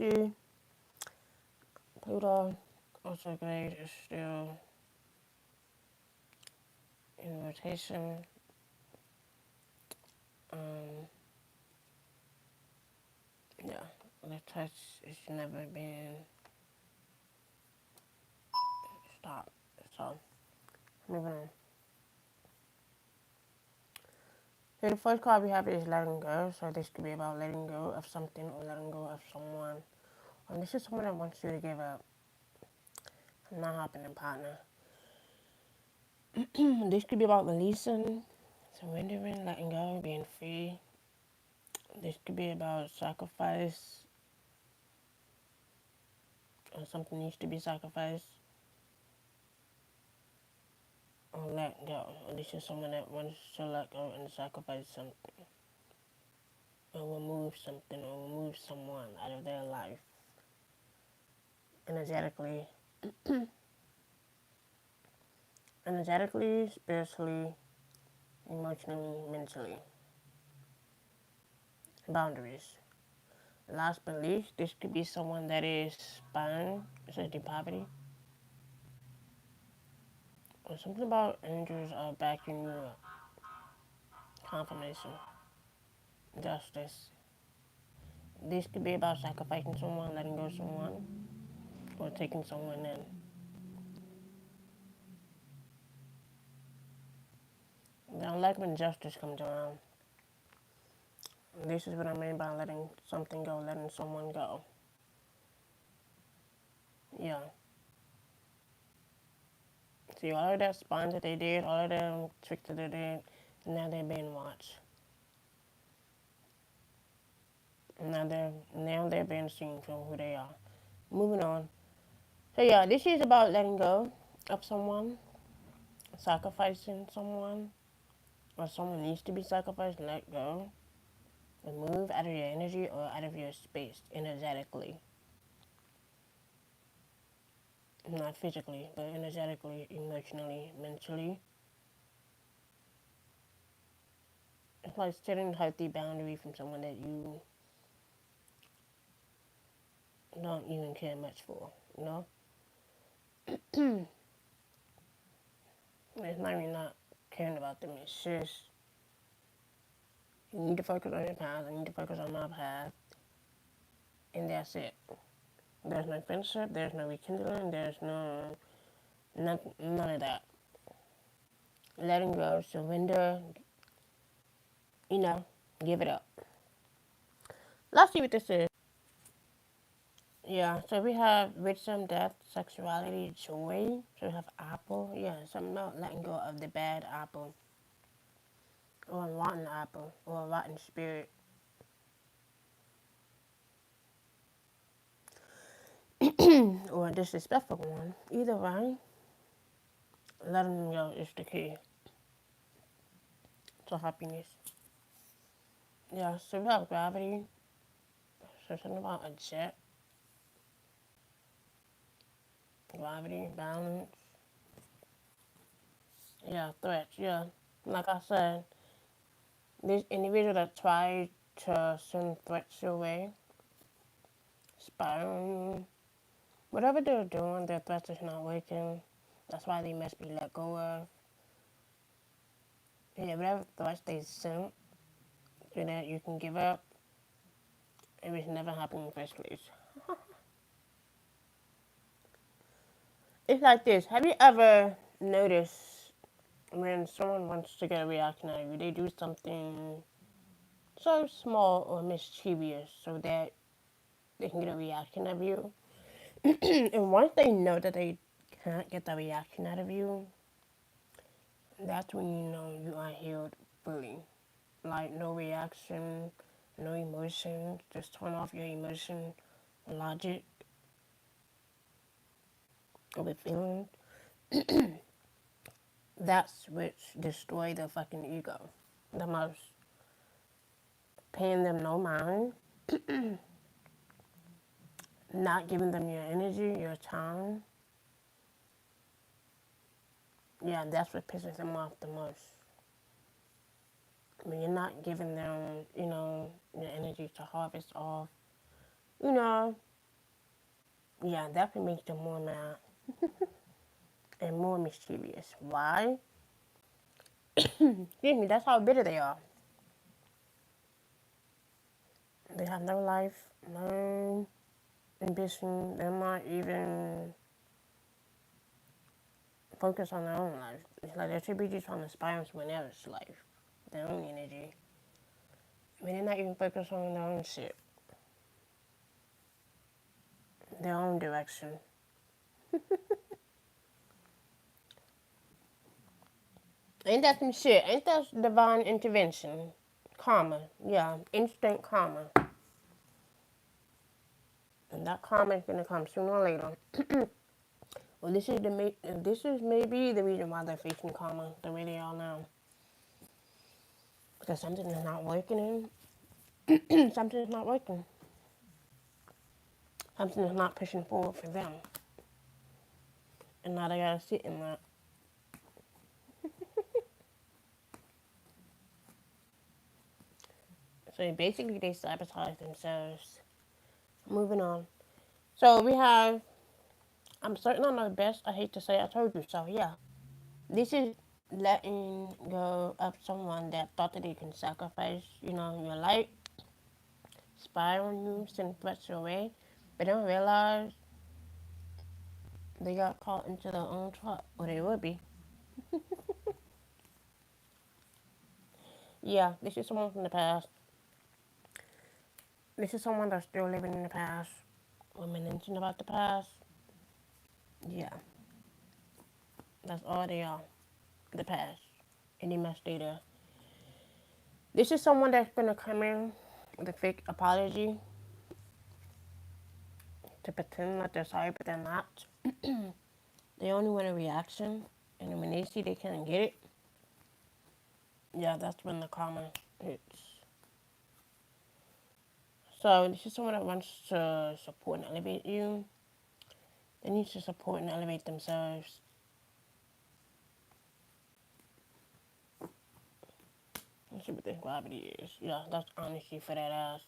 See, Pluto, also great, is still in rotation. Um, yeah, the touch has never been stopped. So, moving on. So the first card we have is letting go. So this could be about letting go of something or letting go of someone. And this is someone that wants you to give up. Not happening, partner. This could be about releasing, surrendering, letting go, being free. This could be about sacrifice, or something needs to be sacrificed, or let go. Or this is someone that wants to let go and sacrifice something, or remove something, or remove someone out of their life. Energetically, spiritually, emotionally, mentally. Boundaries. Last but least, this could be someone that is spine, essentially poverty, or something about angels are backing you up. Confirmation, justice. This could be about sacrificing someone, letting go of someone, or taking someone in. I don't like when justice comes around. This is what I mean by letting something go, letting someone go. Yeah. See, all of that spines that they did, all of them tricks that they did, now they're being watched. Now they're being seen for who they are. Moving on. So yeah, this is about letting go of someone, sacrificing someone, or someone needs to be sacrificed, let go, and move out of your energy or out of your space energetically. Not physically, but energetically, emotionally, mentally. It's like setting a healthy boundary from someone that you don't even care much for, you know? It's not even not caring about them, it's just you need to focus on your path, I need to focus on my path, and that's it. There's no friendship, there's no rekindling, there's none of that. Letting go, surrender, give it up. Let's see what this is. Yeah, so we have wisdom, death, sexuality, joy. So we have apple. Yeah, something about letting go of the bad apple, or a rotten apple, or a rotten spirit. Or a disrespectful one. Either way, letting go is the key to happiness. Yeah, so we have gravity. So something about a jet. Gravity, balance. Yeah, threats. Yeah, like I said, this individual that tried to send threats your way, spying, whatever they're doing, their threats is not working. That's why they must be let go of. Yeah, whatever threats they sent so that you can give up, it was never happening in the first place. It's like this. Have you ever noticed when someone wants to get a reaction out of you, they do something so small or mischievous so that they can get a reaction out of you? And once they know that they can't get the reaction out of you, that's when you know you are healed fully. Like no reaction, no emotion, just turn off your emotion, logic, or feelings. That's which destroy the fucking ego the most. Paying them no mind, not giving them your energy, your time. Yeah, that's what pisses them off the most. When you're not giving them, your energy to harvest off, you know, Yeah, definitely makes them more mad and more mischievous. Why? Excuse me, that's how bitter they are. They have no life, no ambition. They're not even focused on their own life. It's like they should be just trying to spy on someone else's life, their own energy. I mean, they're not even focused on their own shit, their own direction. Ain't that some shit? Ain't that divine intervention? Karma. Yeah, instant karma. And that karma is gonna come sooner or later. Well, this is maybe the reason why they're facing karma the way they are now. Because something is not working in. Something is not working. Something is not pushing forward for them. And now they gotta sit in that. So basically they sabotage themselves. Moving on. So we have, I'm certain I'm the best. I hate to say I told you so. Yeah. This is letting go of someone that thought that they can sacrifice, your life, spy on you, send threats your way, but don't realize they got caught into their own trap, or they would be. Yeah, this is someone from the past. This is someone that's still living in the past, reminiscing about the past. Yeah, that's all they are, the past, and they must stay there. This is someone that's gonna come in with a fake apology to pretend like they're sorry, but they're not. They only want a reaction, and when they see they can't get it, yeah, that's when the karma hits. So this is someone that wants to support and elevate you. They need to support and elevate themselves. Let's see what this gravity is. Yeah, that's honesty for that ass.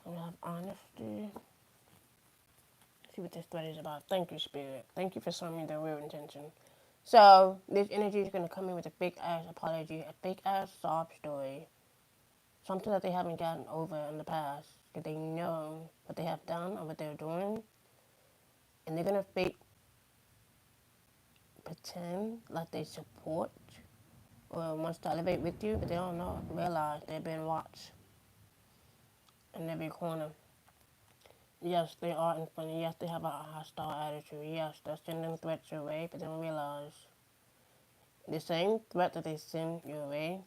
I have honesty. Let's see what this thread is about. Thank you, Spirit. Thank you for showing me the real intention. So this energy is gonna come in with a big ass apology, a big ass sob story, something that they haven't gotten over in the past, because they know what they have done or what they're doing, and they're gonna fake pretend like they support or wants to elevate with you, but they don't know, realize they're being watched in every corner. Yes, they are in front. Yes, they have a hostile attitude. Yes, they're sending threats your way, but they don't realize the same threat that they send your way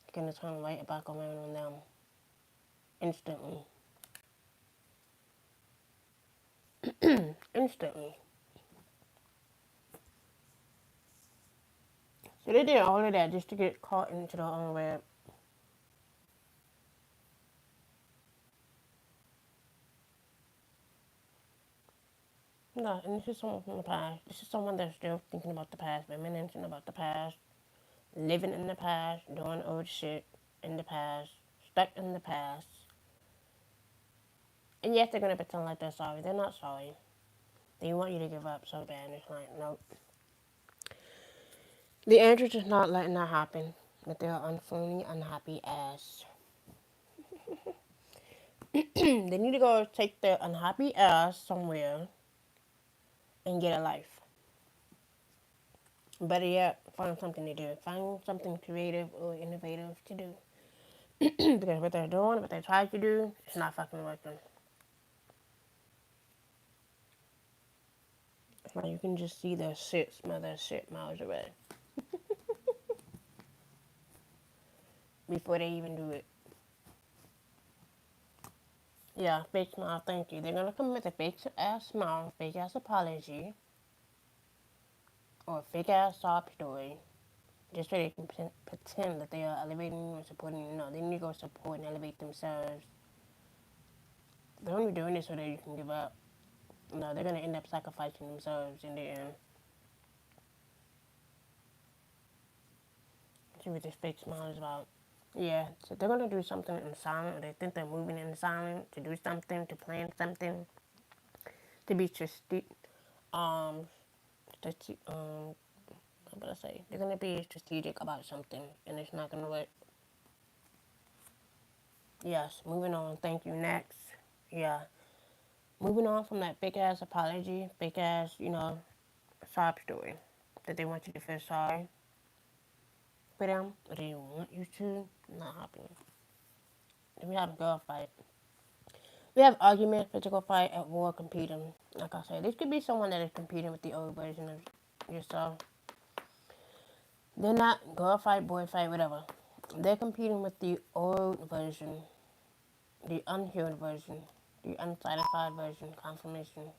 is gonna turn right back around on them instantly. Instantly. So they did all of that just to get caught into their own web. No, and this is someone from the past. This is someone that's still thinking about the past, reminiscing about the past, living in the past, doing old shit in the past, stuck in the past. And yes, they're gonna pretend like they're sorry. They're not sorry. They want you to give up so bad. It's like, nope. The answer is not letting that happen. That they're unfully unhappy ass. They need to go take their unhappy ass somewhere and get a life. Better yet, find something to do. Find something creative or innovative to do. Because what they're doing, what they tried to do, it's not fucking working. Like you can just see their shit, smell their shit miles away. Before they even do it. Yeah, fake smile, thank you. They're gonna come with a fake ass smile, fake ass apology, or a fake ass sob story. Just so they can pretend that they are elevating you and supporting you. No, they need to go support and elevate themselves. They're only doing this so that you can give up. No, they're gonna end up sacrificing themselves in the end. See what this fake smile is about. Yeah, so they're gonna do something in silence. Or they think they're moving in silence to do something, to plan something, to be um, what would I say? They're gonna be strategic about something, and it's not gonna work. Yes, moving on. Thank you. Next. Yeah, moving on from that big ass apology, big ass, sob story that they want you to feel sorry for them, or they want you to. Not happening. Then we have a girl fight. We have argument, physical fight, at war, competing. Like I said, this could be someone that is competing with the old version of yourself. They're not girl fight, boy fight, whatever. They're competing with the old version, the unhealed version, the unsatisfied version, confirmation.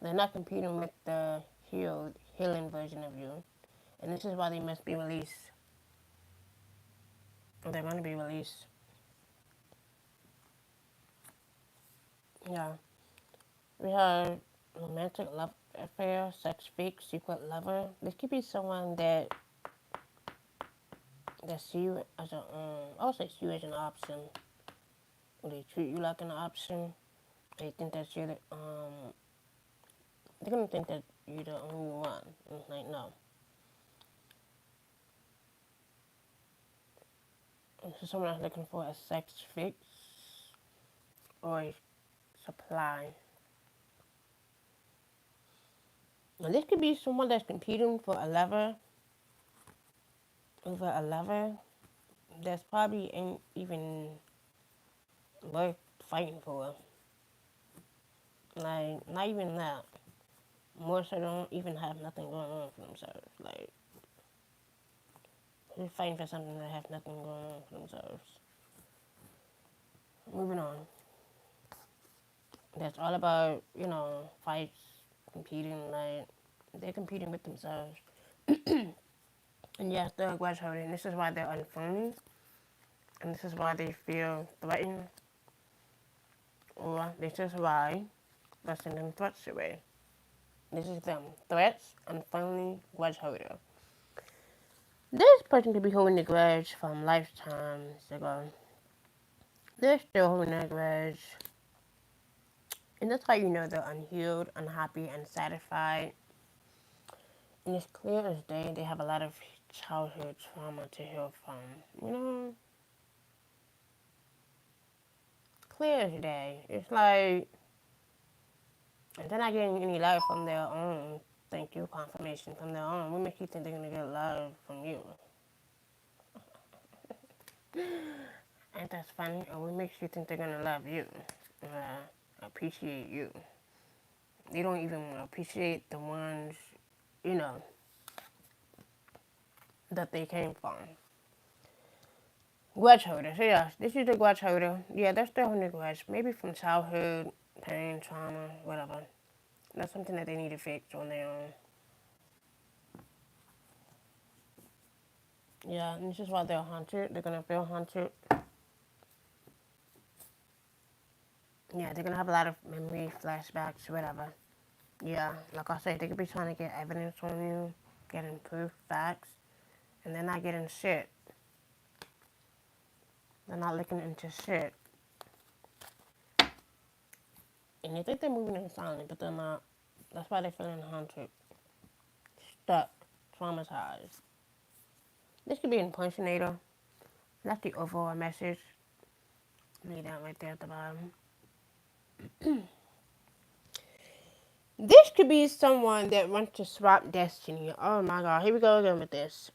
They're not competing with the healing version of you. And this is why they must be released. Or they're going to be released. Yeah. We have romantic love affair, sex freak, secret lover. This could be someone that see you as a, I would say see you as an option. Or they treat you like an option. They think that you're the, they're gonna think that you're the only one. And it's like, no. This is someone that's looking for a sex fix or a supply. Now this could be someone that's competing for a lover over a lover that's probably ain't even worth fighting for. Like, not even that. More so don't even have nothing going on for themselves. Like, they're fighting for something that have nothing going on for themselves. Moving on. That's all about, fights, competing, like, they're competing with themselves. And yes, they're a grudge holding. This is why they're unfriendly. And this is why they feel threatened. Or this is why they're sending threats away. This is them. Threats, unfriendly, grudge holder. This person could be holding a grudge from lifetimes ago. They're still holding a grudge. And that's how you know they're unhealed, unhappy, unsatisfied. And it's clear as day they have a lot of childhood trauma to heal from. Clear as day. It's like, and they're not getting any love from their own thank you confirmation from their own. What makes you think they're going to get love from you? Ain't that funny? Or what makes you think they're going to love you? Appreciate you. They don't even appreciate the ones, you know, that they came from. Grudge holder. So yeah, this is the grudge holder. Yeah, they're still holding a grudge. Maybe from childhood, pain, trauma, whatever. That's something that they need to fix on their own. Yeah, and this is why they're haunted. They're gonna feel haunted. Yeah, they're gonna have a lot of memory flashbacks, whatever. Yeah, like I said, they could be trying to get evidence on you, getting proof, facts, and they're not getting shit. They're not looking into shit. And they think they're moving in silence, but they're not. That's why they're feeling haunted, stuck, traumatized. This could be an impersonator. That's the overall message. Lay that right there at the bottom. This could be someone that wants to swap destiny. Oh my god, here we go again with this.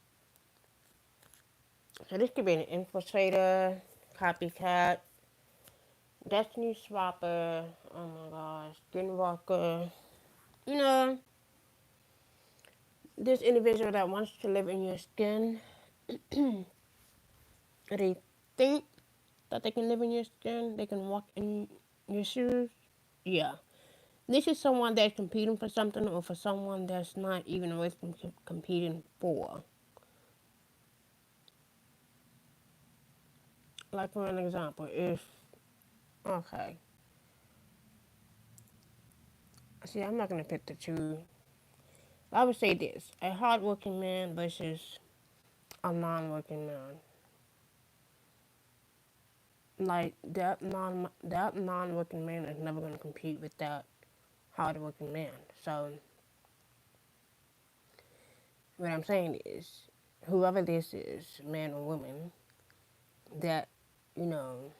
So this could be an infiltrator, copycat, destiny swapper, oh my gosh, skinwalker. This individual that wants to live in your skin. They think that they can live in your skin, they can walk in your shoes. Yeah. This is someone that's competing for something or for someone that's not even worth competing for. Like for an example, okay. See, I'm not going to pick the two. I would say this. A hardworking man versus a non-working man. Like that non-working man is never going to compete with that hard-working man. So what I'm saying is, whoever this is, man or woman, that you know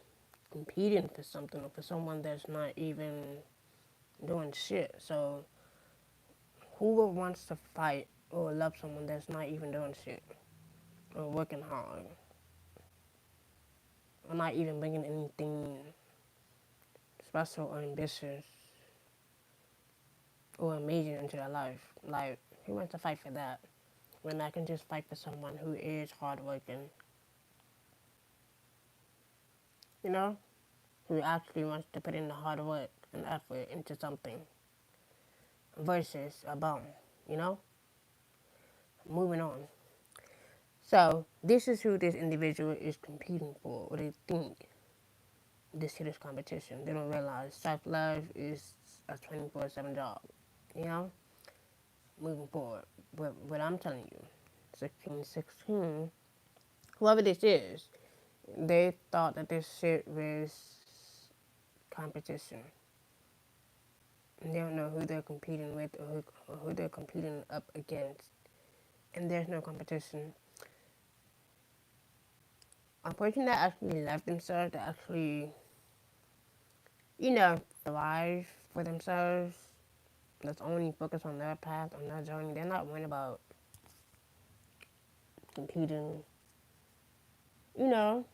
competing for something or for someone that's not even doing shit. So who would wants to fight or love someone that's not even doing shit or working hard or not even bringing anything special or ambitious or amazing into their life? Like, who wants to fight for that when I can just fight for someone who is hardworking, you know, who actually wants to put in the hard work and effort into something versus a bum, you know? Moving on. So, this is who this individual is competing for, or they think this shit is competition. They don't realize self-love is a 24/7 job, you know? Moving forward. But what I'm telling you, 1616, whoever this is, they thought that this shit was competition. They don't know who they're competing with or who they're competing up against. And there's no competition. A person that actually love themselves, that actually, thrive for themselves, that's only focused on their path, on their journey, they're not worried about competing, you know,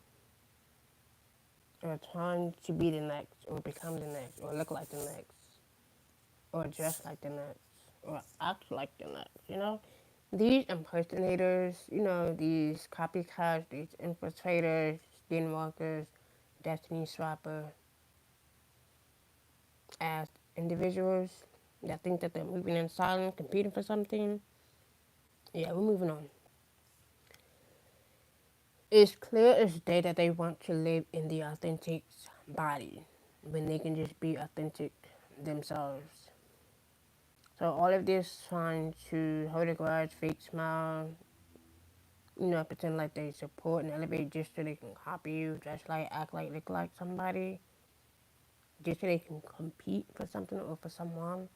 or trying to be the next, or become the next, or look like the next, or dress like the next, or act like the next, you know? These impersonators, these copycats, these infiltrators, skinwalkers, destiny swapper, as individuals that think that they're moving in silence, competing for something, yeah, we're moving on. It's clear as day that they want to live in the authentic body when they can just be authentic themselves. So all of this trying to hold a grudge, fake smile, pretend like they support and elevate just so they can copy you, dress like, act like, look like somebody, just so they can compete for something or for someone.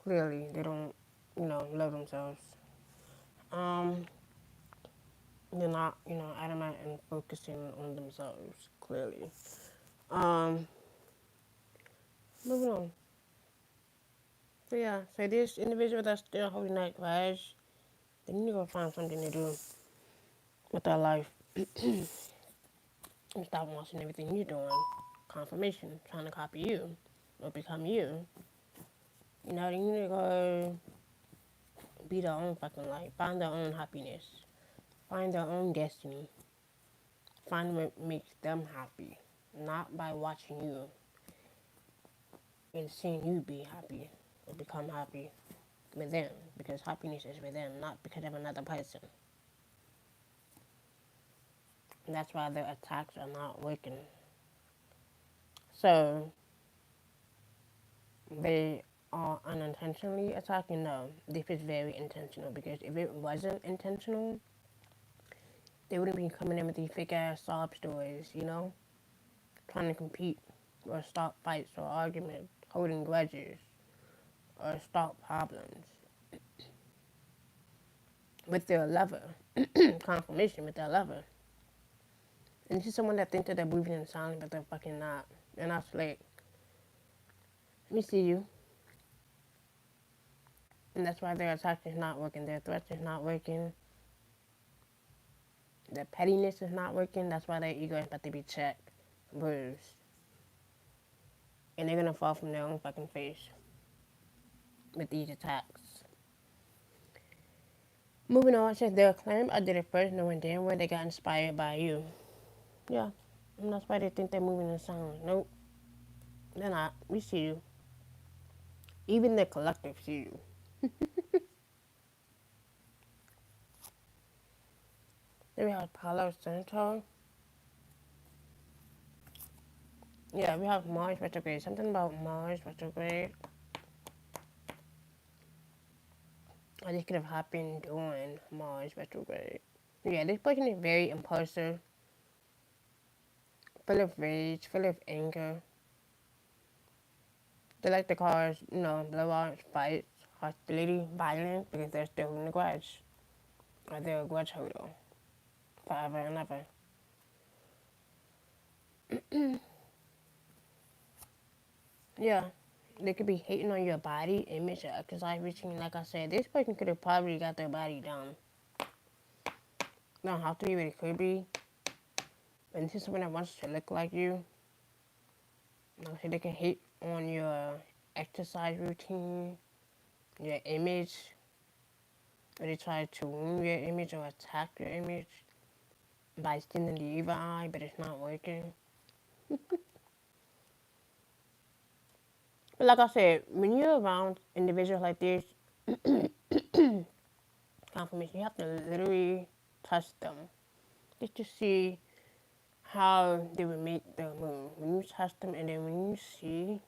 Clearly, they don't, love themselves. Um, they're not, adamant and focusing on themselves, clearly. Um, moving on. So yeah, so this individual that's still holding that grudge, they need to go find something to do with their life and stop watching everything you're doing. Confirmation, trying to copy you or become you. They need to go be their own fucking life, find their own happiness, find their own destiny, find what makes them happy, not by watching you and seeing you be happy or become happy with them, because happiness is with them, not because of another person. And that's why their attacks are not working. So they are unintentionally attacking. No, this is very intentional, because if it wasn't intentional, they wouldn't be coming in with these fake ass sob stories, trying to compete or stop fights or arguments, holding grudges or stop problems with their lover, confirmation with their lover. And this is someone that thinks that they're moving in silence, but they're fucking not. They're not slick. Let me see you. And that's why their attack is not working. Their threats is not working. Their pettiness is not working. That's why their ego is about to be checked, bruised. And they're gonna fall from their own fucking face with these attacks. Moving on, says they'll claim I did it first, knowing damn well they got inspired by you. Yeah. And that's why they think they're moving in silence. Nope. They're not. We see you. Even the collective see you. Then we have Palo Santo. Yeah, we have Mars retrograde. Something about Mars retrograde. Or this could have happened during Mars retrograde. Yeah, this person is very impulsive, full of rage, full of anger. They like to cause, blowouts, fights, hostility, violence because they're still holding a grudge. Or they're a grudge holder forever and ever. Yeah, they could be hating on your body image or exercise routine. Like I said, this person could have probably got their body down. Don't have to be, but it could be. And this is someone that wants to look like you. Like I said, they can hate on your exercise routine, your image, or they try to wound your image or attack your image by sending the evil eye, but it's not working. But like I said, when you're around individuals like this, confirmation, you have to literally touch them just to see how they would make the move. When you touch them and then when you see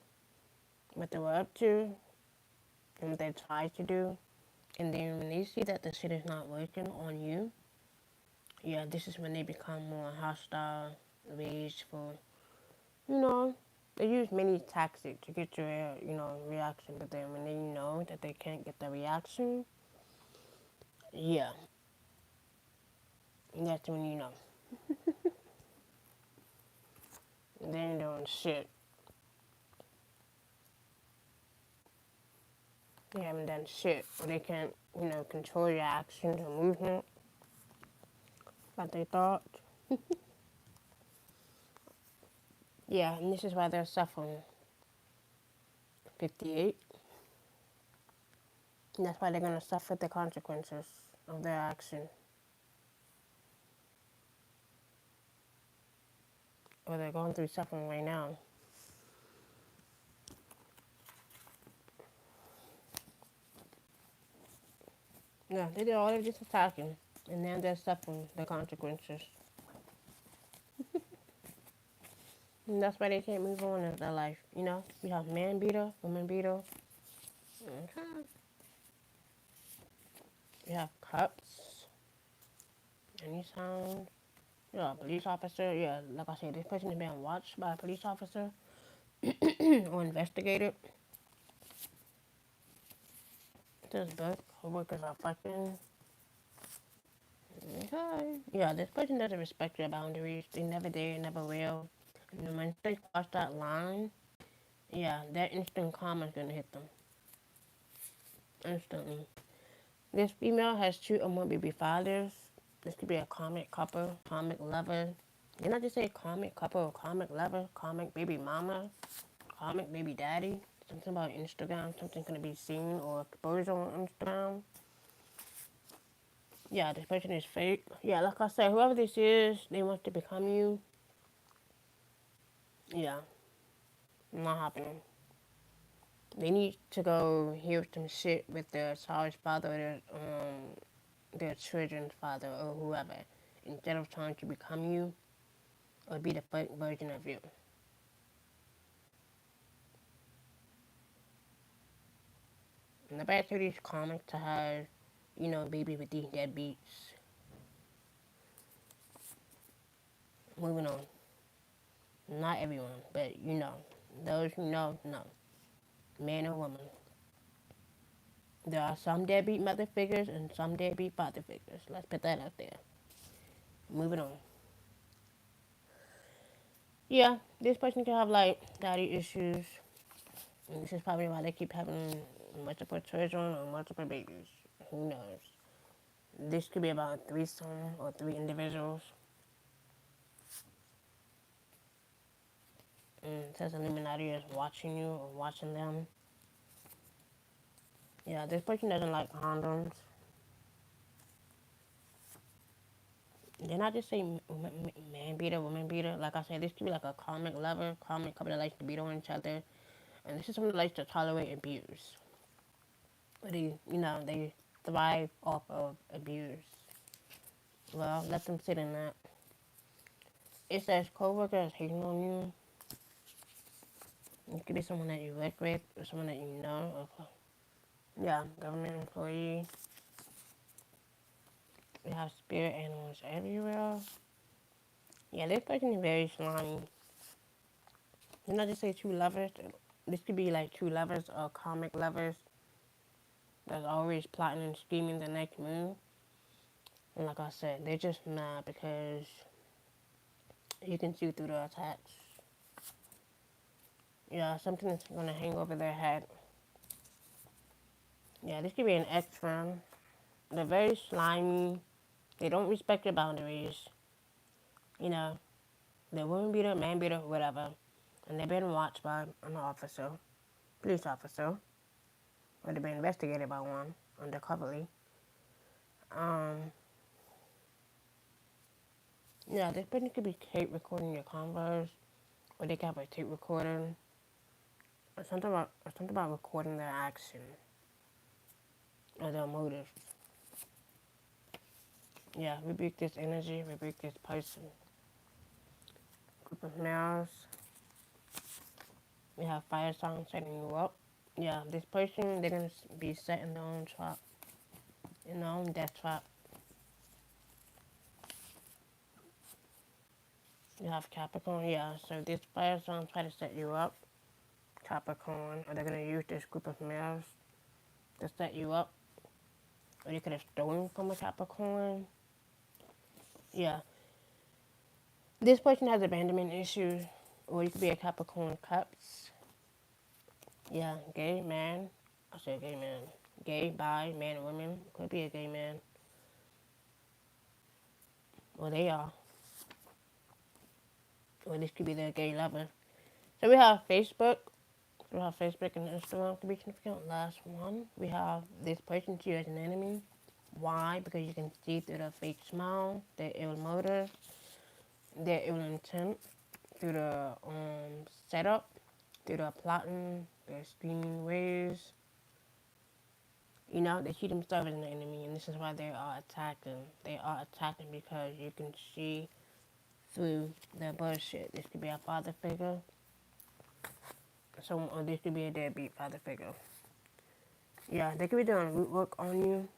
what they were up to and what they tried to do, and then when they see that the shit is not working on you, yeah, this is when they become more hostile, rageful. You know, they use many tactics to get your, reaction, but then when they know that they can't get the reaction, yeah, that's when you know. They ain't doing shit. They haven't done shit. Or they can't, control your actions or movement like they thought. Yeah, and this is why they're suffering. 58. And that's why they're going to suffer the consequences of their action. Or they're going through suffering right now. Yeah, they did all of this attacking. And now they're suffering the consequences. And that's why they can't move on in their life. You have man beater, woman beater. Okay. You have cups. Any sound. Yeah, police officer. Yeah, like I said, this person is being watched by a police officer or investigated. This book, co-workers are fucking. Okay. Yeah, this person doesn't respect your boundaries. They never did, never will. And then once they cross that line, yeah, that instant karma is gonna hit them. Instantly. This female has 2 or more baby fathers. This could be a karmic couple, karmic lover. Didn't I just say karmic couple or karmic lover, karmic baby mama, karmic baby daddy? Something about Instagram, something gonna be seen or exposed on Instagram. Yeah, this person is fake. Yeah, like I said, whoever this is, they want to become you. Yeah, not happening. They need to go hear some shit with their child's father or their children's father or whoever, instead of trying to become you or be the fake version of you. And the bad thing is common to have, baby with these deadbeats. Moving on. Not everyone, but those who know, man or woman. There are some deadbeat mother figures and some deadbeat father figures. Let's put that out there. Moving on. Yeah, this person can have like daddy issues. And this is probably why they keep having multiple children or multiple babies. Who knows? This could be about a threesome or 3 individuals. And it says Illuminati is watching you or watching them. Yeah, this person doesn't like condoms. Didn't I just say man beater, woman beater? Like I said, this could be like a karmic lover, karmic couple that likes to beat on each other. And this is someone that likes to tolerate abuse. But they thrive off of abuse. Well, let them sit in that. It says co-workers hating on you. It could be someone that you work with or someone that you know. Yeah, government employee. We have spirit animals everywhere. Yeah, this person is very slimy. Didn't I just say true lovers? This could be like true lovers or karmic lovers that's always plotting and scheming the next move. And like I said, they're just mad because you can see through the attacks. Yeah, something is gonna hang over their head. Yeah, this could be an ex-friend. They're very slimy. They don't respect your boundaries. You know, they're woman beater, man beater, whatever. And they've been watched by an officer, police officer, or they've been investigated by one undercoverly. Um, yeah, this person could be tape recording your convos, or they could have a tape recording, or something about recording their action or their motives. Yeah, rebuke this energy, rebuke this person. Group of males. We have fire signs setting you up. Yeah, this person, they're going to be set in their own trap, in their own death trap. You have Capricorn, yeah, so this fire sign try to set you up, Capricorn, or they're going to use this group of males to set you up, or you could have stolen from a Capricorn. Yeah, this person has abandonment issues, or you could be a Capricorn Cups. Yeah, gay man, I said gay man, gay, bi, man, woman, could be a gay man. Well, they are. Or this could be their gay lover. So we have Facebook. We have Facebook and Instagram could be significant. Last one, we have this person to you as an enemy. Why? Because you can see through the fake smile, their ill motive, their ill intent, through the setup, through the plotting, their scheming ways. You know, they see themselves as an enemy, and this is why they are attacking. They are attacking because you can see through their bullshit. This could be a father figure. Or this could be a deadbeat father figure. Yeah, they could be doing root work on you,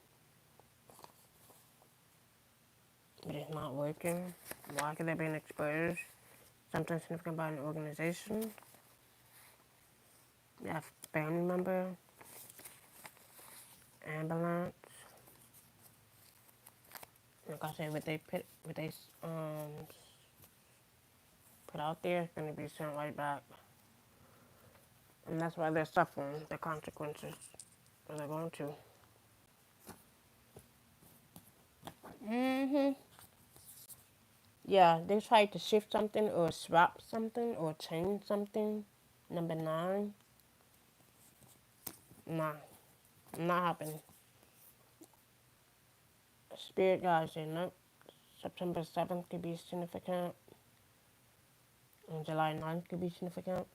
but it's not working. Why could they be exposed? Something significant about an organization. You have family member, ambulance. Like I said, put out there is going to be sent right back, and that's why they're suffering the consequences. Or they're going to. Yeah, they try to shift something or swap something or change something. Number 9. Nah, not happening. Spirit guide said nope. September 7th could be significant. And July 9th could be significant.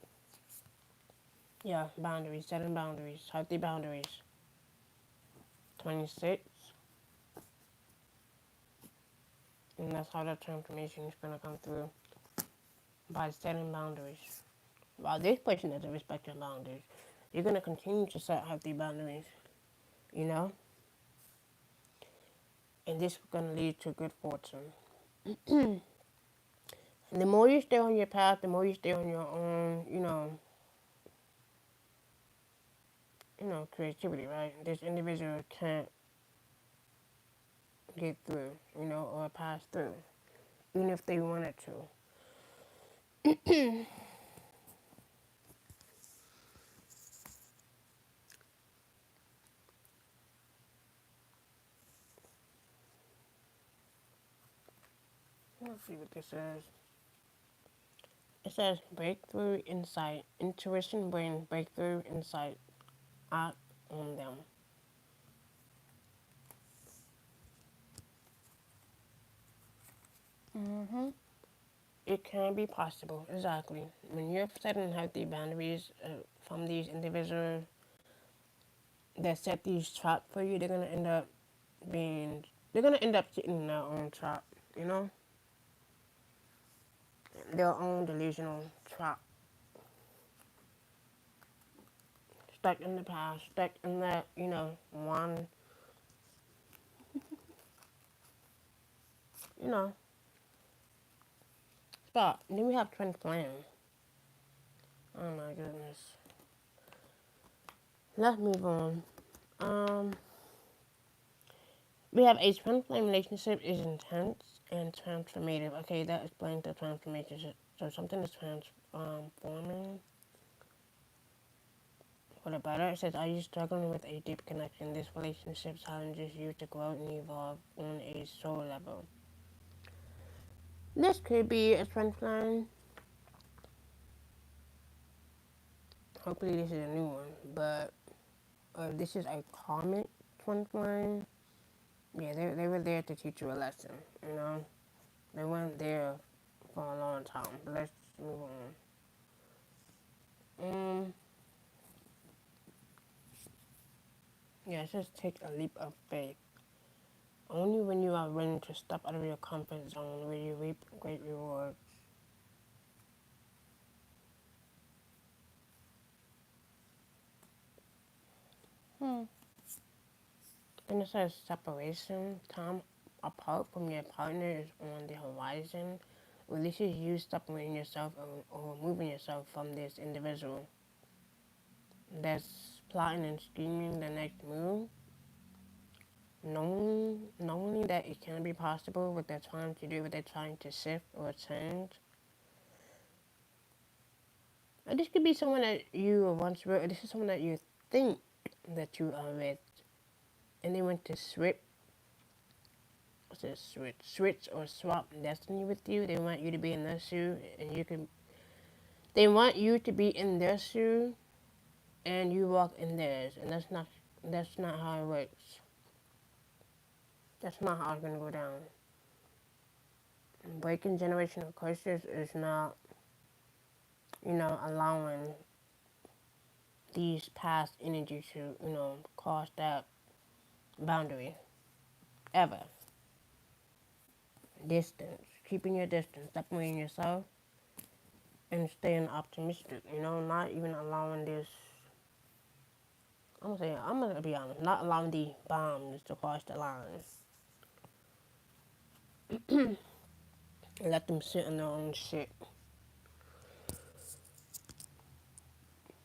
Yeah, boundaries, setting boundaries, healthy boundaries. 26. And that's how the transformation is going to come through. By setting boundaries. While this person doesn't respect your boundaries, you're going to continue to set healthy boundaries. You know? And this is going to lead to good fortune. And the more you stay on your path, the more you stay on your own, creativity, right? This individual can't get through, or pass through, even if they wanted to. Let's see what this says. It says breakthrough insight, intuition, brain, breakthrough insight, act on them. It can be possible, exactly. When you're setting healthy boundaries from these individuals that set these traps for you, they're gonna end up sitting in their own trap, their own delusional trap, stuck in the past, stuck in that, one you know. But then we have twin flame. Oh my goodness. Let's move on. Um, we have a twin flame relationship is intense and transformative. Okay, that explains the transformation. So something is transforming for the better. It says, are you struggling with a deep connection? This relationship challenges you to grow and evolve on a soul level. This could be a twin flame. Hopefully this is a new one, but this is a karmic twin flame. Yeah, they were there to teach you a lesson, you know? They weren't there for a long time, but let's move on. Yeah, just take a leap of faith. Only when you are willing to step out of your comfort zone will you reap great rewards. Then it says separation. Time apart from your partner is on the horizon. Well, this is you separating yourself or removing yourself from this individual that's plotting and scheming the next move. Knowing that it can be possible, what they're trying to do, what they're trying to shift or change. And this could be someone that you were once with, or this is someone that you think that you are with, and they went to switch or swap destiny with you. They want you to be in their shoe, and you can. They want you to be in their shoe, and you walk in theirs, and that's not how it works. That's not how it's gonna go down. Breaking generational curses is not, allowing these past energies to, cross that boundary ever. Distance, keeping your distance, separating yourself, and staying optimistic. Not even allowing this. I'm gonna be honest, not allowing the bombs to cross the lines. And let them sit in their own shit.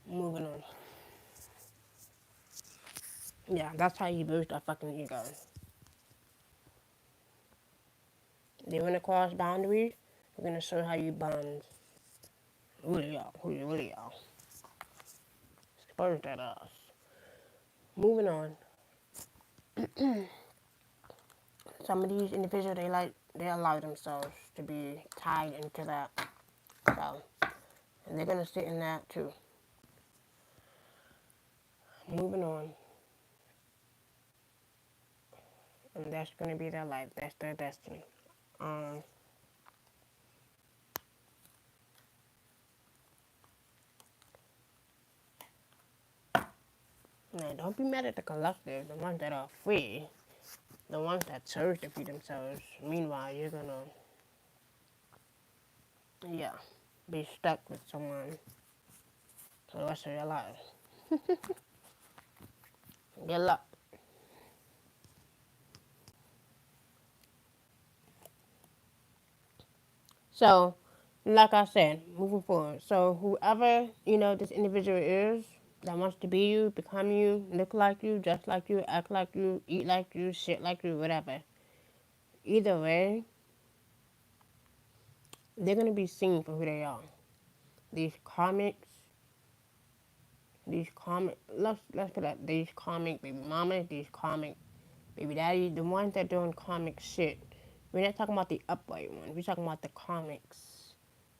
Moving on. Yeah, that's how you boost a fucking ego. They wanna cross boundaries. We're gonna show how you bond. Who y'all? Expose that ass. Moving on. Some of these individuals, they allow themselves to be tied into that. So, and they're gonna sit in that too. Moving on. And that's gonna be their life. That's their destiny. Um, Now, don't be mad at the collective, the ones that are free, the ones that chose to free themselves. Meanwhile, you're gonna, yeah, be stuck with someone for the rest of your life. Good luck. So, like I said, moving forward. So, whoever, this individual is that wants to be you, become you, look like you, dress like you, act like you, eat like you, shit like you, whatever. Either way, they're going to be seen for who they are. These comics, let's put that, these comic baby mamas, these comic baby daddy, the ones that doing comic shit. We're not talking about the upright ones. We're talking about the comics.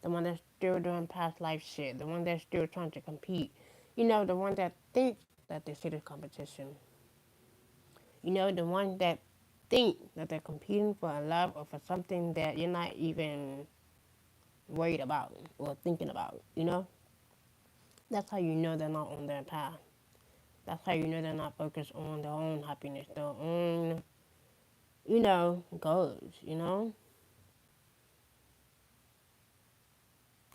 The one that's still doing past life shit. The one that's still trying to compete. The one that thinks that this shit is competition. The ones that think that they're competing for a love or for something that you're not even worried about or thinking about. That's how you know they're not on their path. That's how you know they're not focused on their own happiness, their own, goals.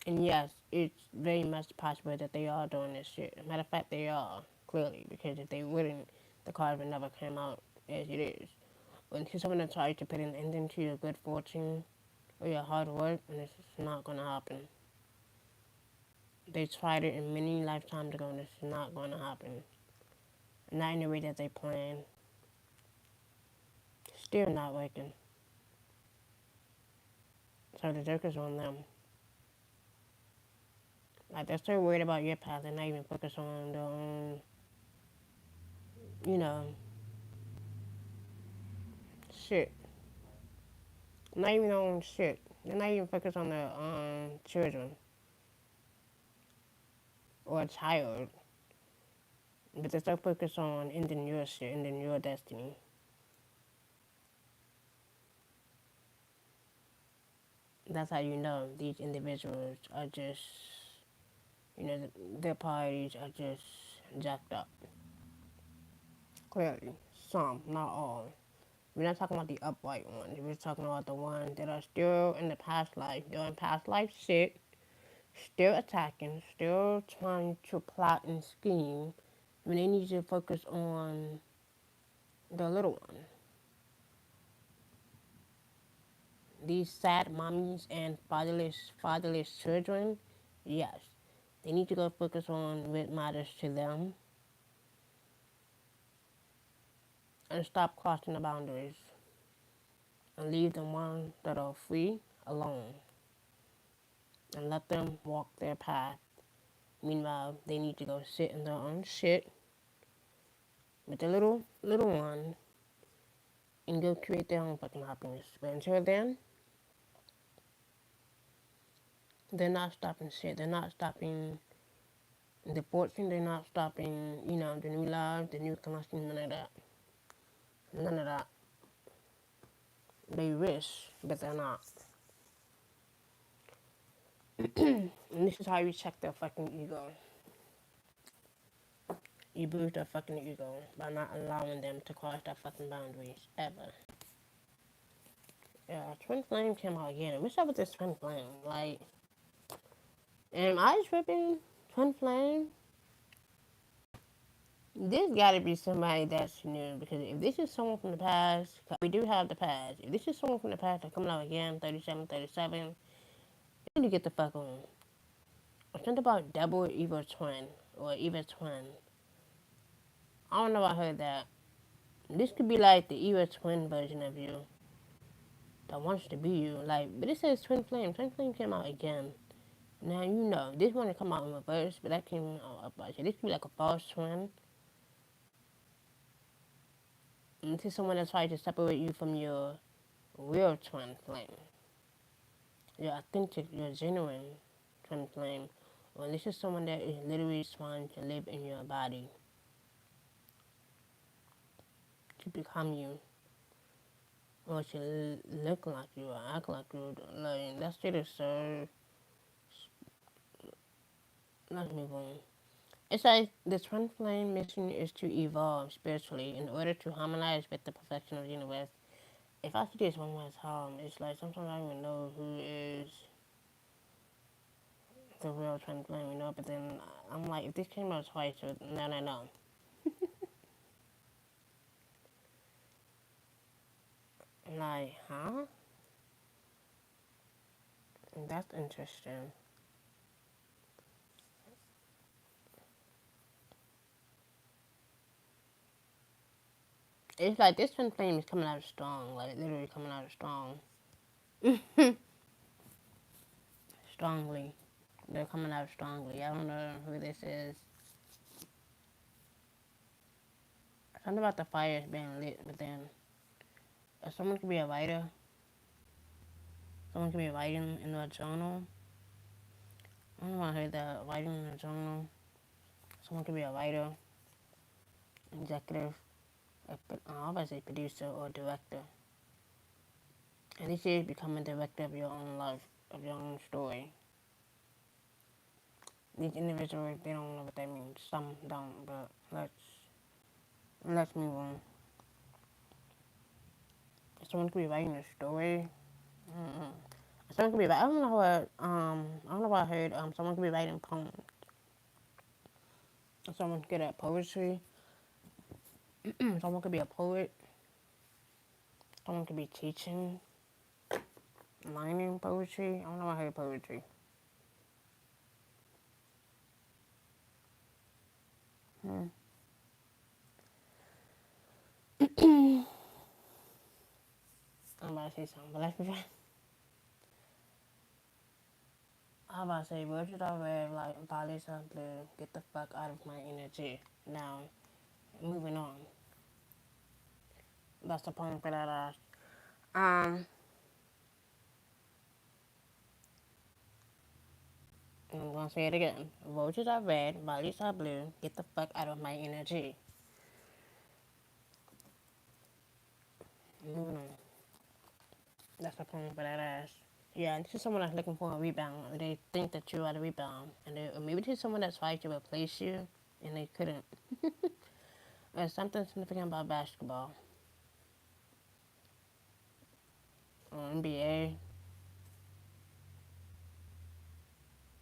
And yes, it's very much possible that they are doing this shit. Matter of fact, they are, clearly, because if they wouldn't, the card would never come out as it is. When someone tries to put an ending to your good fortune or your hard work, and it's not going to happen. They tried it in many lifetimes ago, and it's not going to happen. Not in the way that they planned. Still not working. So the joke is on them. Like, they're so worried about your path, they're not even focused on their own, you know, shit. Not even their own shit. They're not even focused on their children or a child. But they're so focused on ending your shit, ending your destiny. That's how you know these individuals are just, you know, their priorities are just jacked up. Clearly. Some, not all. We're not talking about the upright ones. We're talking about the ones that are still in the past life, doing past life shit, still attacking, still trying to plot and scheme when they need to focus on the little one. These sad mommies and fatherless children, yes, they need to go focus on what matters to them and stop crossing the boundaries and leave the ones that are free alone and let them walk their path. Meanwhile, they need to go sit in their own shit with the little one and go create their own fucking happiness. But until then, they're not stopping shit. They're not stopping the fortune. They're not stopping, you know, the new love, the new connection, none of that. None of that. They wish, but they're not. And this is how you check their fucking ego. You bruise their fucking ego by not allowing them to cross their fucking boundaries, ever. Yeah, Twin Flame came out again. What's up with this Twin Flame? Like, am I tripping? Twin Flame? This gotta be somebody that's new, because if this is someone from the past, we do have the past. If this is someone from the past that's coming out again, 37, 37, you need to get the fuck on. Something about double evil twin, or evil twin. I don't know if I heard that. This could be like the evil twin version of you that wants to be you. Like, but it says Twin Flame. Twin Flame came out again. Now, you know, this one to come out in reverse, but that came out upright. So this could be like a false twin. And this is someone that tried to separate you from your real twin flame. Your authentic, your genuine twin flame. Or this is someone that is literally trying to live in your body. To become you. Or to look like you or act like you. Like, that shit is so... Let's move on. It says the twin flame mission is to evolve spiritually in order to harmonize with the perfection of the universe. If I see this one more time, it's like sometimes I don't even know who is the real twin flame, you know. But then I'm like, if this came out twice, then I know. Like, huh? That's interesting. It's like this twin flame is coming out strong, like literally coming out strong. Strongly. They're coming out strongly. I don't know who this is. Something about the fire is being lit, but then someone could be a writer. Someone could be writing in a journal. I don't know if I heard that. Writing in a journal. Someone could be a writer, executive, I was a producer or director. And this is becoming a director of your own life, of your own story. These individuals, they don't know what that means. Some don't, but let's move on. Someone could be writing a story. Someone could be. I don't know what. I don't know what I heard. Someone could be writing poems. Someone's good at poetry. Someone could be a poet. Someone could be teaching, learning poetry. I don't know, I hate poetry. Hmm. I'm about to say something, but let's be fine. I'm about to say, what should I wear? Like, violets are blue. Get the fuck out of my energy. Now, moving on. That's the point for that ass. Um, I'm gonna say it again. Roses are red, violets are blue. Get the fuck out of my energy. Moving on. That's the point for that ass. Yeah, this is someone that's looking for a rebound. They think that you are the rebound, and or maybe this is someone that's trying to replace you, and they couldn't. There's something significant about basketball, or NBA.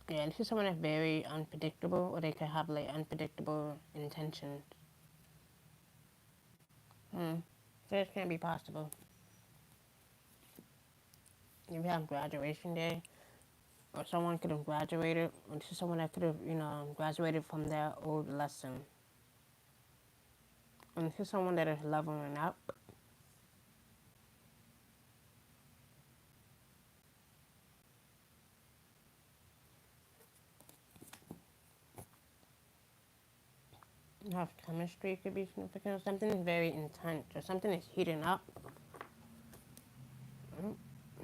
Yeah, this is someone that's very unpredictable, or they could have like unpredictable intentions. So this can't be possible. If you have graduation day, or someone could have graduated, or this is someone that could have, graduated from their old lesson. And this is someone that is leveling up. You have chemistry could be significant. Something is very intense, or something is heating up.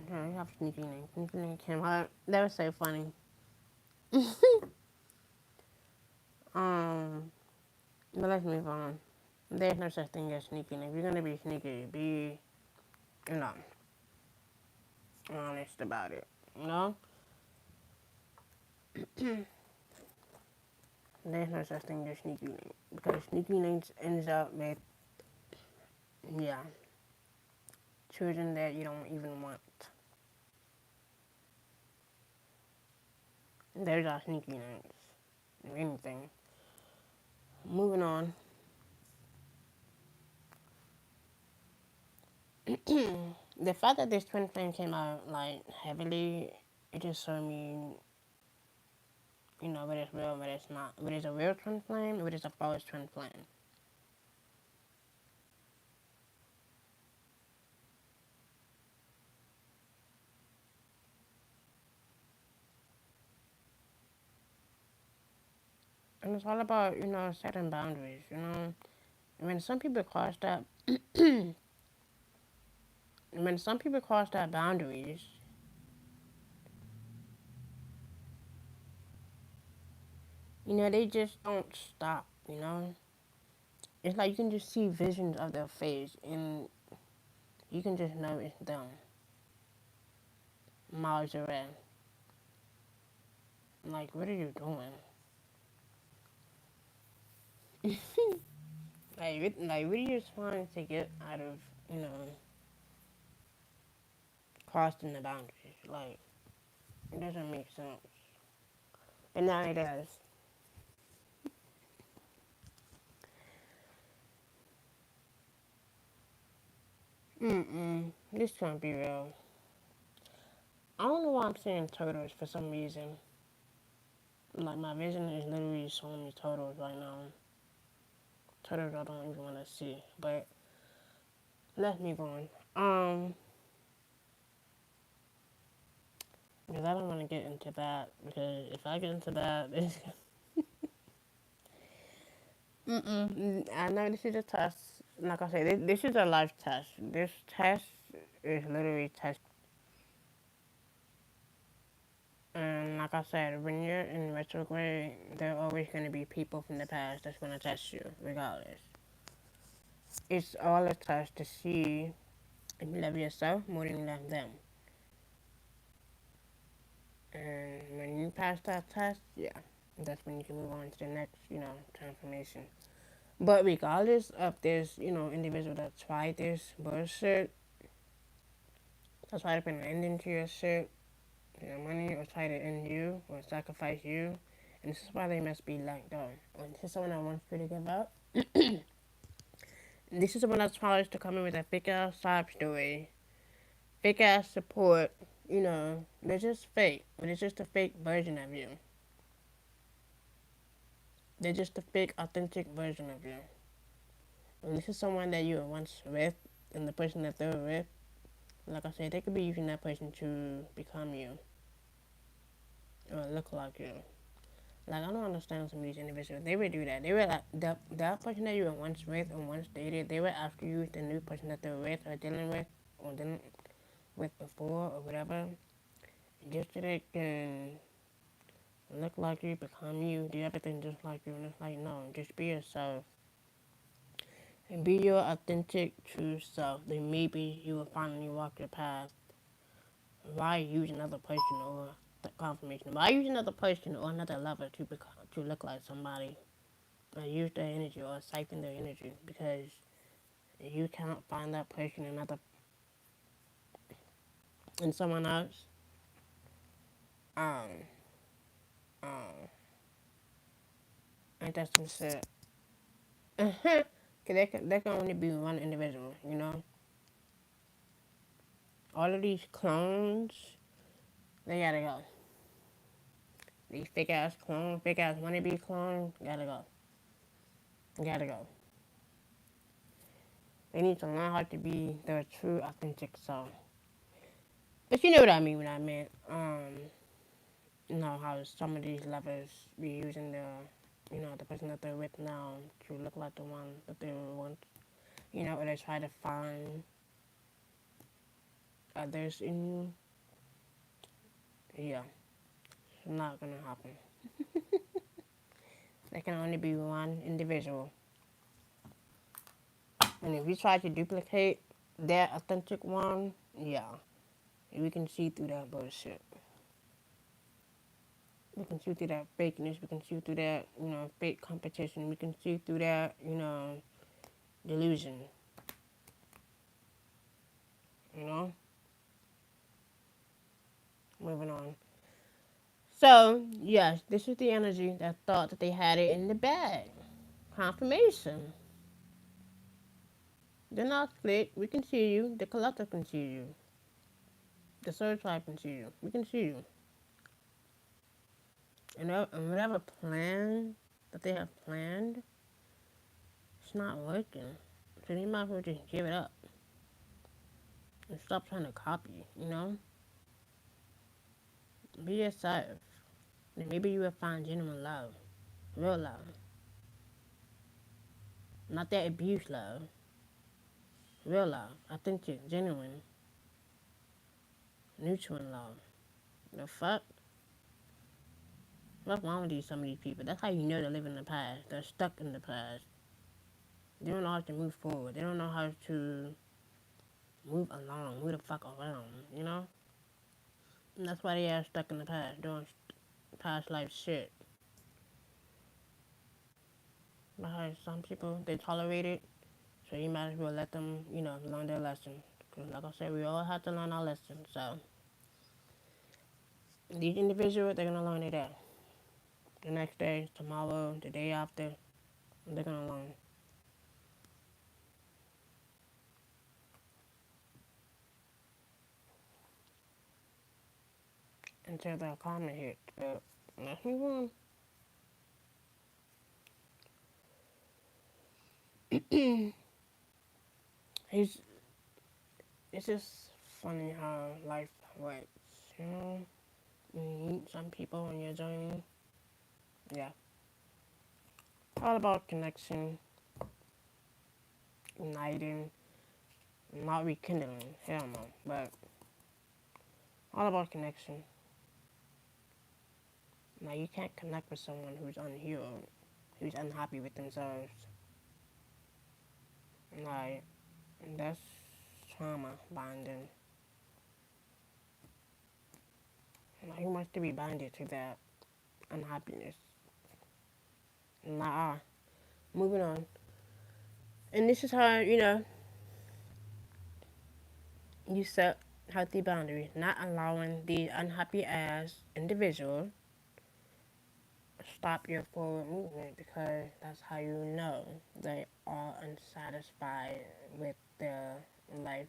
Yeah, you have sneaky link. Sneaky link came out. That was so funny. um, but let's move on. There's no such thing as sneaking. If you're gonna be sneaky, be, you know, honest about it. You know? There's no such thing as sneaky link. Because sneaky links ends up with, yeah, children that you don't even want. There's our sneaky links. If anything. Moving on. The fact that this twin flame came out like heavily, it just showed me, whether it's real, whether it's not, whether it's a real twin flame, whether it's a false twin flame. And it's all about, setting boundaries. When some people cross that, when some people cross that boundaries, they just don't stop. It's like you can just see visions of their face, and you can just know it's them miles away. Like, what are you doing? Like, what are you trying to get out of, crossing the boundaries? Like, it doesn't make sense. But now it does. This can't be real. I don't know why I'm seeing turtles for some reason. Like, my vision is literally showing me turtles right now. Turtles I don't even want to see. But let's move on. Because I don't want to get into that. Because if I get into that, it's. I know this is a test. Like I said, this is a life test. This test is literally test. And like I said, when you're in retrograde, there are always going to be people from the past that's going to test you, regardless. It's all a test to see if you love yourself more than you love them. And when you pass that test, yeah, that's when you can move on to the next, transformation. But regardless of this, individual that tried this bullshit, that's try to put an ending to your shit, your money, or try to end you, or sacrifice you, and this is why they must be let go. When this is someone that wants you to give up, This is someone that's tries to come in with a fake ass sob story, fake ass support. You know, they're just fake, but it's just a fake version of you. They're just a fake, authentic version of you. And this is someone that you were once with, and the person that they were with, like I said, they could be using that person to become you or look like you. Like, I don't understand some of these individuals. They would do that. They would, like, that person that you were once with or once dated, they would after you the new person that they were with or dealing with or dealing with before or whatever, just so they can look like you, become you, do everything just like you. And it's like, no, just be yourself. And be your authentic, true self. Then maybe you will finally walk your path. Why use another person or the confirmation? Why use another person or another lover to look like somebody? Or use their energy or siphon their energy because you cannot find that person in someone else. Um, um, ain't that some shit? Cause there can only be one individual, you know. All of these clones, they gotta go. These fake ass clones, fake ass wannabe clones, gotta go. Gotta go. They need to learn how to be their true, authentic self. But you know what I mean when I meant, you know, how some of these lovers be using the person that they're with now to look like the one that they were once, or they try to find others in you. Yeah, it's not gonna happen. There can only be one individual. And if you try to duplicate that authentic one, yeah, we can see through that bullshit. We can see through that fakeness. We can see through that, fake competition. We can see through that, delusion. You know? Moving on. So, yes, this is the energy that thought that they had it in the bag. Confirmation. They're not split. We can see you. The collective can see you. The third tribe can see you. We can see you. And whatever plan that they have planned, it's not working. So you might as well just give it up. And stop trying to copy, Be yourself. And maybe you will find genuine love. Real love. Not that abuse love. Real love. Authentic, genuine, neutral love. The fuck? What's wrong with some of these people? That's how you know they live in the past. They're stuck in the past. They don't know how to move forward. They don't know how to move along, move the fuck around. And that's why they are stuck in the past, doing past life shit. Because some people, they tolerate it, so you might as well let them, learn their lesson. Because like I said, we all have to learn our lesson. So these individuals, they're going to learn it day. The next day, tomorrow, the day after, they're going to learn. Until their karma hits. But let's move on. He's, it's just funny how life works, you know? You meet some people on your journey. Yeah. All about connection, uniting, not rekindling. Hell no. But all about connection. Now you can't connect with someone who's unhealed, who's unhappy with themselves. Like, that's trauma bonding. Like, who wants to be bonded to that unhappiness? Nah, moving on. And this is how, you set healthy boundaries, not allowing the unhappy ass individual stop your forward movement because that's how you know they are unsatisfied with their life.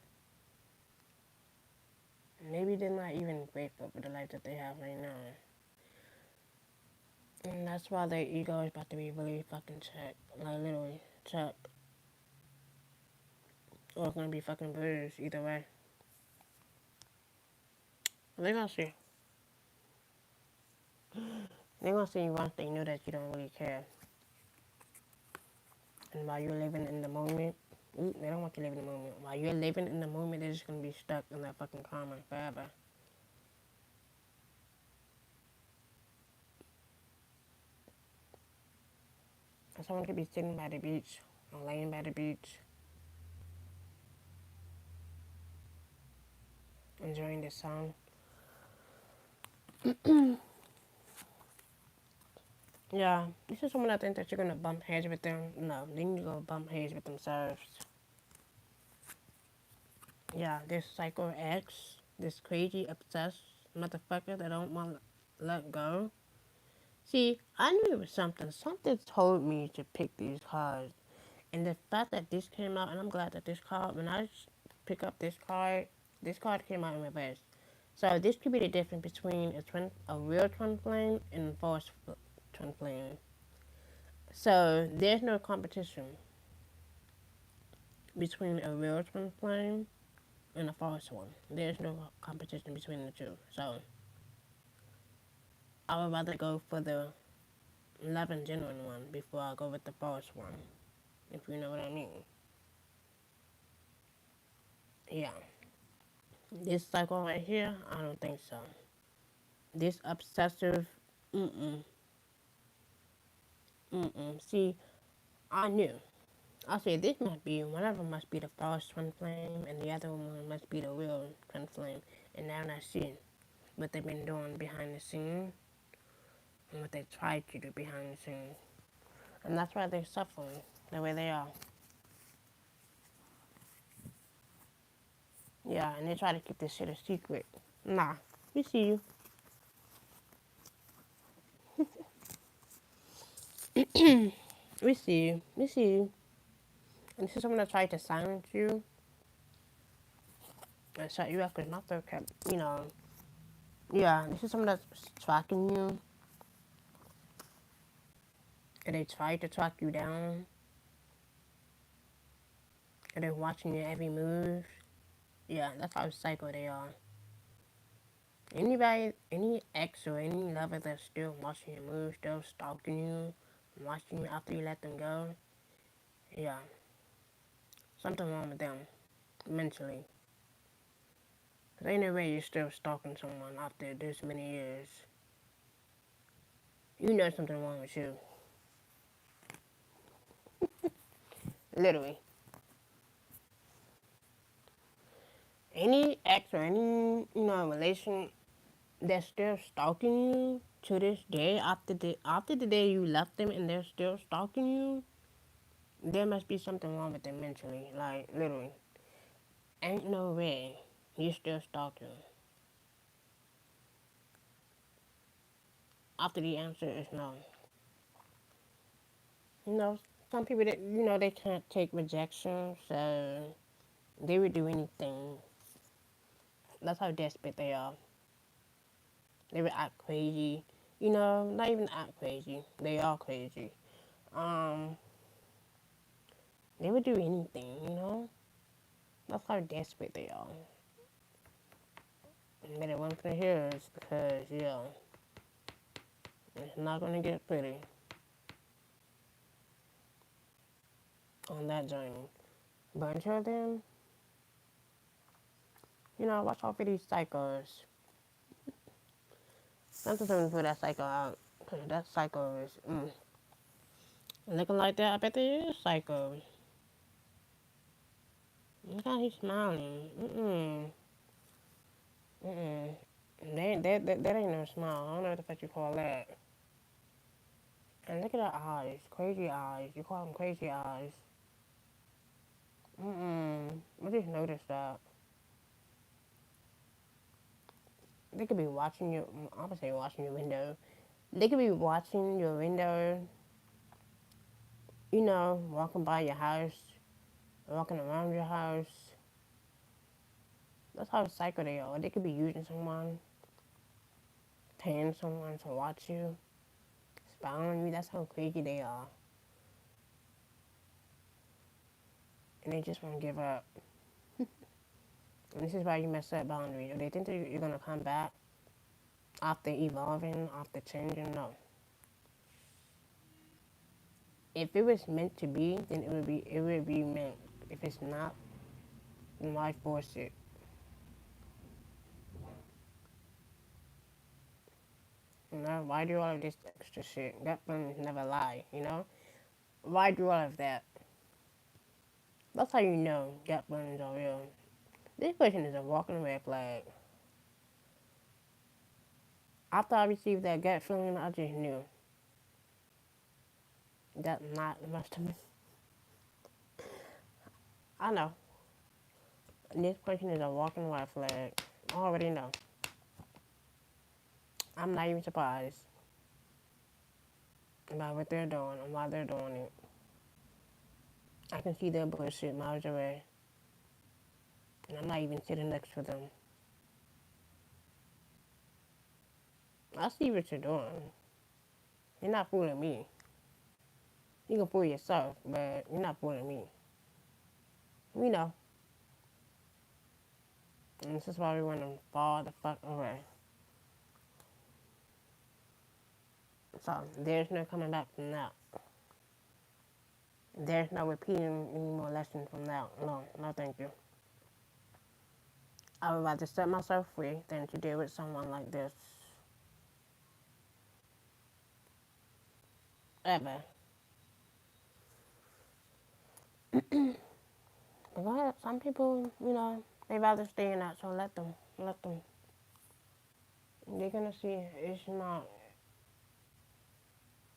Maybe they're not even grateful for the life that they have right now. And that's why their ego is about to be really fucking checked. Like, literally, checked. Or it's gonna be fucking bruised, either way. They're gonna see. They're gonna see once they know that you don't really care. And while you're living in the moment, they don't want you living in the moment. While you're living in the moment, they're just gonna be stuck in that fucking karma forever. And someone could be sitting by the beach or laying by the beach, enjoying the sun. Yeah, this is someone that thinks that you're gonna bump heads with them. No, they need to go bump heads with themselves. Yeah, this psycho ex, this crazy obsessed motherfucker that don't want to let go. See, I knew it was something. Something told me to pick these cards. And the fact that this came out, and I'm glad that this card, when I pick up this card came out in reverse. So this could be the difference between a real twin flame and a false twin flame. So there's no competition between a real twin flame and a false one. There's no competition between the two. So I would rather go for the love and genuine one before I go with the false one, if you know what I mean. Yeah. This cycle right here, I don't think so. This obsessive, mm-mm, mm-mm. See, I knew. I said this must be, one of them must be the false twin flame, and the other one must be the real twin flame. And now I see what they've been doing behind the scenes, and what they tried to do behind the scenes. And that's why they're suffering the way they are. Yeah, and they try to keep this shit a secret. Nah, we see you. We see you. We see you. And this is someone that tried to silence you and shut you up because my throat kept, yeah, this is someone that's tracking you and they tried to track you down and they're watching your every move. Yeah, that's how psycho they are. Anybody, any ex or any lover that's still watching your moves, still stalking you, watching you after you let them go, yeah, something wrong with them mentally. Cause ain't no way you're still stalking someone after this many years. You know something wrong with you. Literally. Any ex or any, relation that's still stalking you to this day after the day you left them and they're still stalking you, there must be something wrong with them mentally. Like, literally. Ain't no way you're still stalking. After the answer is no. Some people that, they can't take rejection, so they would do anything. That's how desperate they are. They would act crazy. Not even act crazy. They are crazy. Um, they would do anything. That's how desperate they are. But it wasn't for his because, yeah, it's not going to get pretty on that journey. But until then, watch out for these psychos. Something's going to put that psycho out. Because that psycho is, looking like that, I bet they is psychos. Look how he's smiling. That ain't no smile. I don't know what the fuck you call that. And look at her eyes. Crazy eyes. You call them crazy eyes. I just noticed that. They could be watching you. I would say watching your window. They could be watching your window, walking by your house, walking around your house. That's how psycho they are. They could be using someone, paying someone to watch you, spying on you. That's how crazy they are. And they just won't give up. And this is why you mess up boundaries. Or they think that you're gonna come back after evolving, after changing. No. If it was meant to be, then it would be meant. If it's not, then why force it? Why do all of this extra shit? Gut feelings never lie, Why do all of that? That's how you know gut feelings are real. This person is a walking red flag. After I received that gut feeling, I just knew that not much to me. I know. This person is a walking red flag. I already know. I'm not even surprised about what they're doing and why they're doing it. I can see their bullshit miles away. And I'm not even sitting next to them. I see what you're doing. You're not fooling me. You can fool yourself, but you're not fooling me. We know. And this is why we want to fall the fuck away. So, there's no coming back from that. There's no repeating any more lessons from that. No, no thank you. I would rather set myself free than to deal with someone like this. Ever. Because some people, they rather stay in that, so let them. Let them. They're gonna see it's not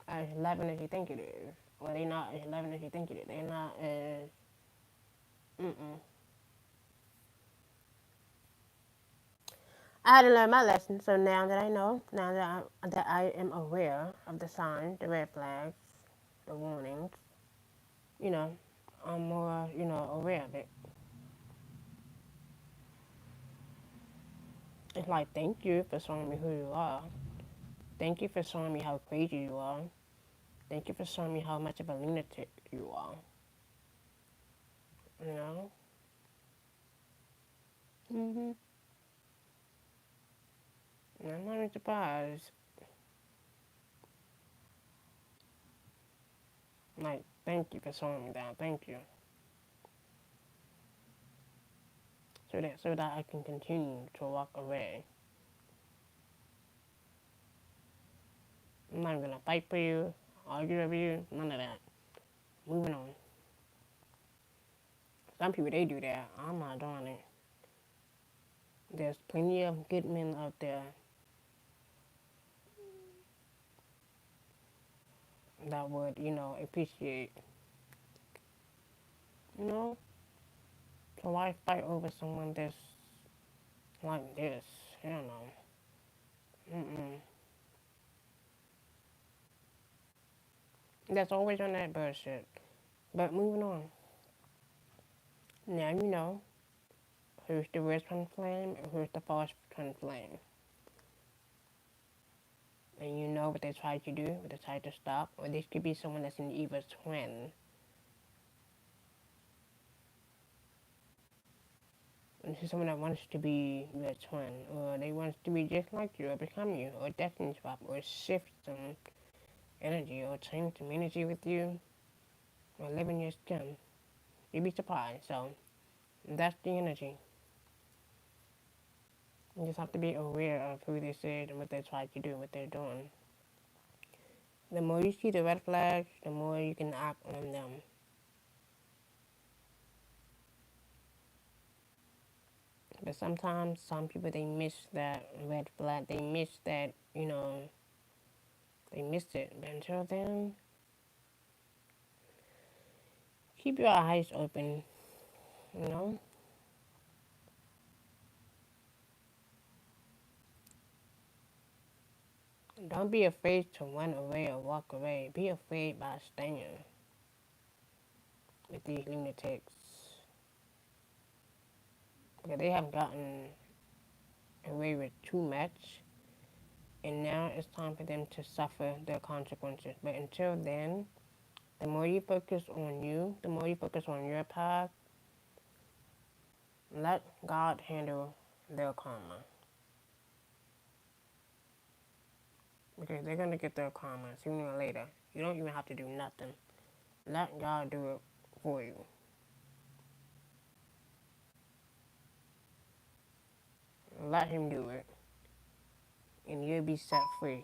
as loving as you think it is. Or they're not as loving as you think it is. They're not as, mm-mm. I had to learn my lesson, so now that I know, now that I am aware of the signs, the red flags, the warnings, you know, I'm more, aware of it. It's like, thank you for showing me who you are. Thank you for showing me how crazy you are. Thank you for showing me how much of a lunatic you are. You know? Mhm. And I'm not even surprised. Like, thank you for showing me that. Thank you. So that I can continue to walk away. I'm not gonna fight for you, argue with you, none of that. Moving on. Some people they do that. I'm not doing it. There's plenty of good men out there that would, appreciate. You know? So why fight over someone that's like this? Hell no. Mm-mm. That's always on that bullshit. But moving on. Now you know who's the real twin flame and who's the false twin flame. And you know what they tried to do, what they tried to stop. Or this could be someone that's an evil twin. This is someone that wants to be your twin, or they want to be just like you, or become you, or destiny swap, or shift some energy, or change some energy with you, or live in your skin. You'd be surprised. So that's the energy. You just have to be aware of who this is and what they try to do, what they're doing. The more you see the red flags, the more you can act on them. But sometimes some people they miss that red flag. They miss that, they miss it. But until then, keep your eyes open, you know. Don't be afraid to run away or walk away. Be afraid by staying with these lunatics. Because they have gotten away with too much. And now it's time for them to suffer the consequences. But until then, the more you focus on you, the more you focus on your path, let God handle their karma. Because they're going to get their karma sooner or later. You don't even have to do nothing. Let God do it for you. Let Him do it. And you'll be set free.